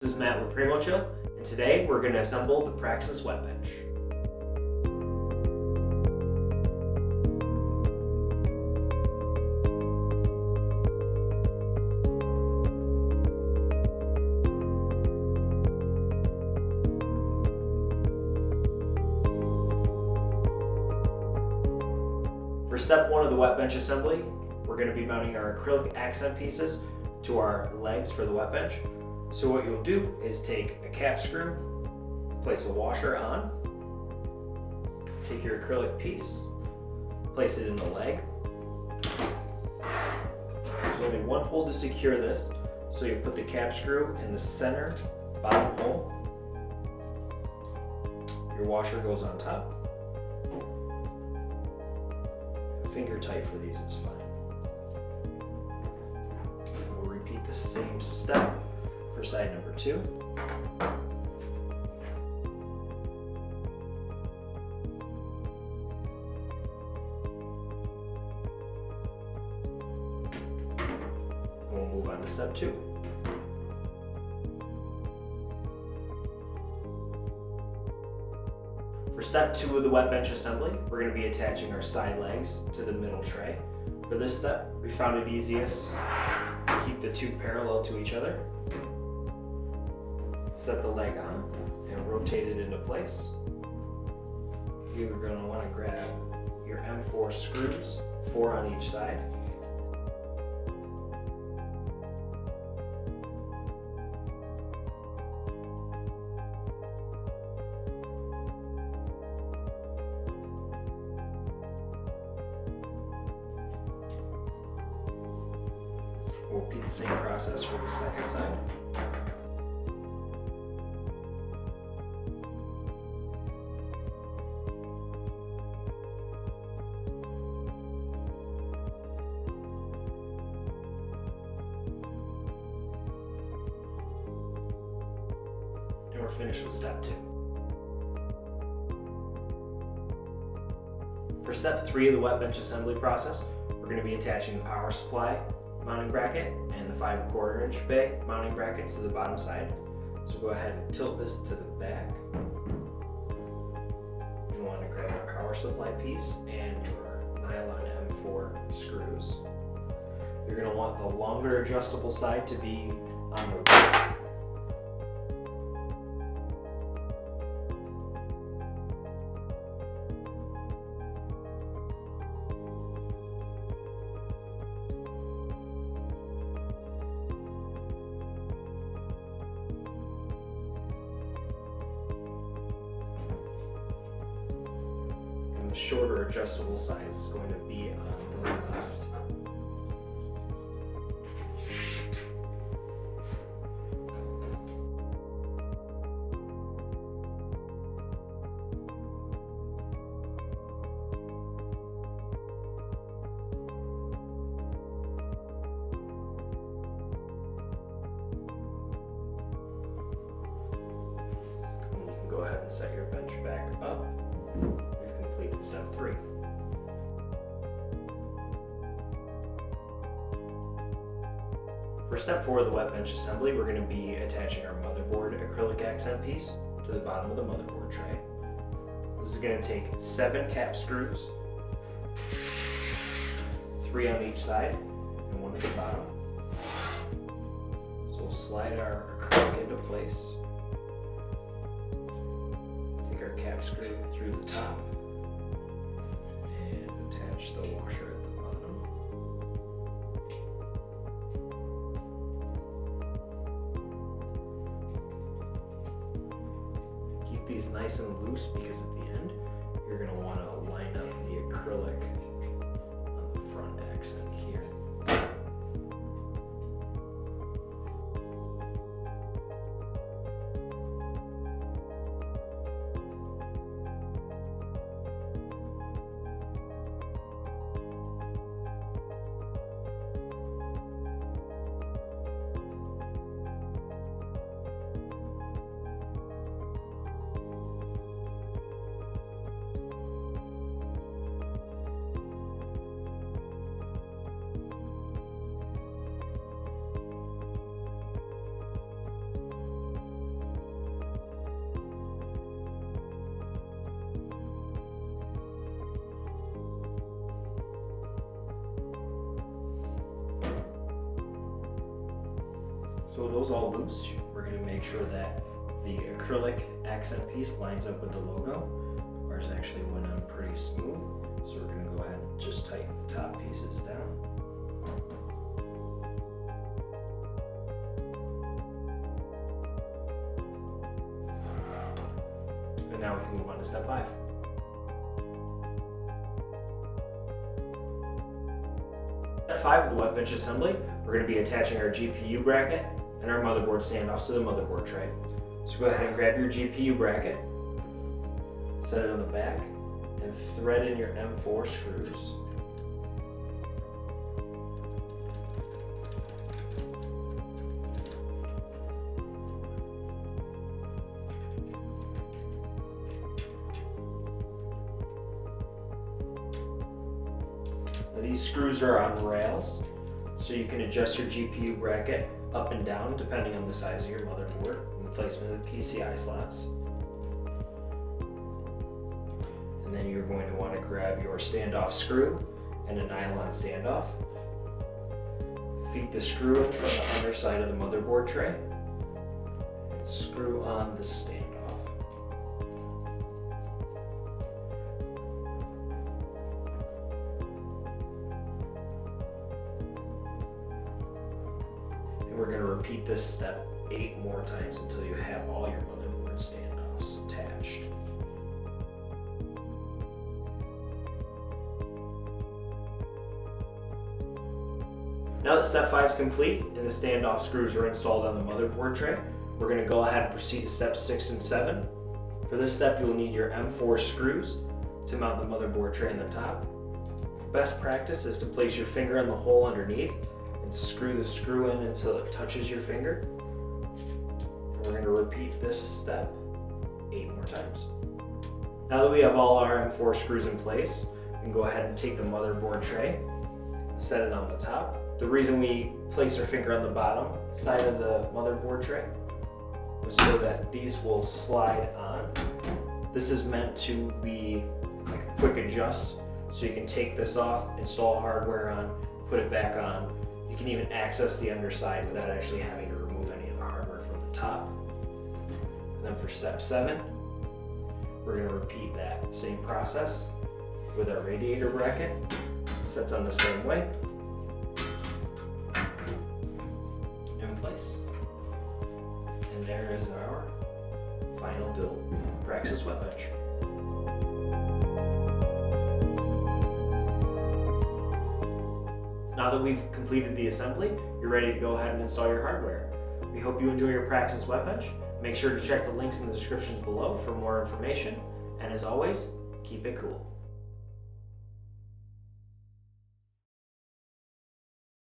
This is Matt with PrimoChill, and today we're going to assemble the Praxis WetBench. For step one of the WetBench assembly, we're going to be mounting our acrylic accent pieces to our legs for the WetBench. So what you'll do is take a cap screw, place a washer on, take your acrylic piece, place it in the leg. There's only one hole to secure this, so you put the cap screw in the center bottom hole. Your washer goes on top. Finger tight for these is fine. We'll repeat the same step for side number 2. We'll move on to step 2. For step 2 of the WetBench assembly, we're going to be attaching our side legs to the middle tray. For this step, we found it easiest to keep the two parallel to each other. Set the leg on and rotate it into place. You're going to want to grab your M4 screws, 4 on each side. We'll repeat the same process for the second side. And we're finished with step 2. For step 3 of the WetBench assembly process, we're going to be attaching the power supply mounting bracket and the 5 1/4 inch bay mounting brackets to the bottom side. So go ahead and tilt this to the back. You want to grab your power supply piece and your nylon M4 screws. You're going to want the longer adjustable side to be on the right. The shorter adjustable size is going to be on the left. And you can go ahead and set your bench back up. Completed step 3. For step 4 of the WetBench assembly, we're going to be attaching our motherboard acrylic accent piece to the bottom of the motherboard tray. This is going to take 7 cap screws, 3 on each side and 1 at the bottom. So we'll slide our acrylic into place. Take our cap screw through the top. The washer at the bottom. Keep these nice and loose because at the end you're going to want to line up the acrylic on the front accent here. So with those all loose, we're going to make sure that the acrylic accent piece lines up with the logo. Ours actually went on pretty smooth, so we're going to go ahead and just tighten the top pieces down. And now we can move on to step 5. Step 5 of the WetBench assembly, we're going to be attaching our GPU bracket and our motherboard standoffs to the motherboard tray. So go ahead and grab your GPU bracket, set it on the back, and thread in your M4 screws. Now these screws are on rails, so you can adjust your GPU bracket up and down depending on the size of your motherboard and the placement of the PCI slots. And then you're going to want to grab your standoff screw and a nylon standoff. Feed the screw in from the underside of the motherboard tray and screw on the standoff. We're going to repeat this step 8 more times until you have all your motherboard standoffs attached. Now that step 5 is complete and the standoff screws are installed on the motherboard tray, we're going to go ahead and proceed to steps 6 and 7. For this step, you'll need your M4 screws to mount the motherboard tray on the top. Best practice is to place your finger in the hole underneath and screw the screw in until it touches your finger. And we're going to repeat this step 8 more times. Now that we have all our M4 screws in place, we can go ahead and take the motherboard tray, set it on the top. The reason we place our finger on the bottom side of the motherboard tray was so that these will slide on. This is meant to be like a quick adjust, so you can take this off, install hardware on, put it back on. You can even access the underside without actually having to remove any of the hardware from the top. And then for step 7, we're going to repeat that same process with our radiator bracket. Sets on the same way. In place. And there is our final build, Praxis WetBench. Now that we've completed the assembly, you're ready to go ahead and install your hardware. We hope you enjoy your Praxis WetBench. Make sure to check the links in the descriptions below for more information. And as always, keep it cool.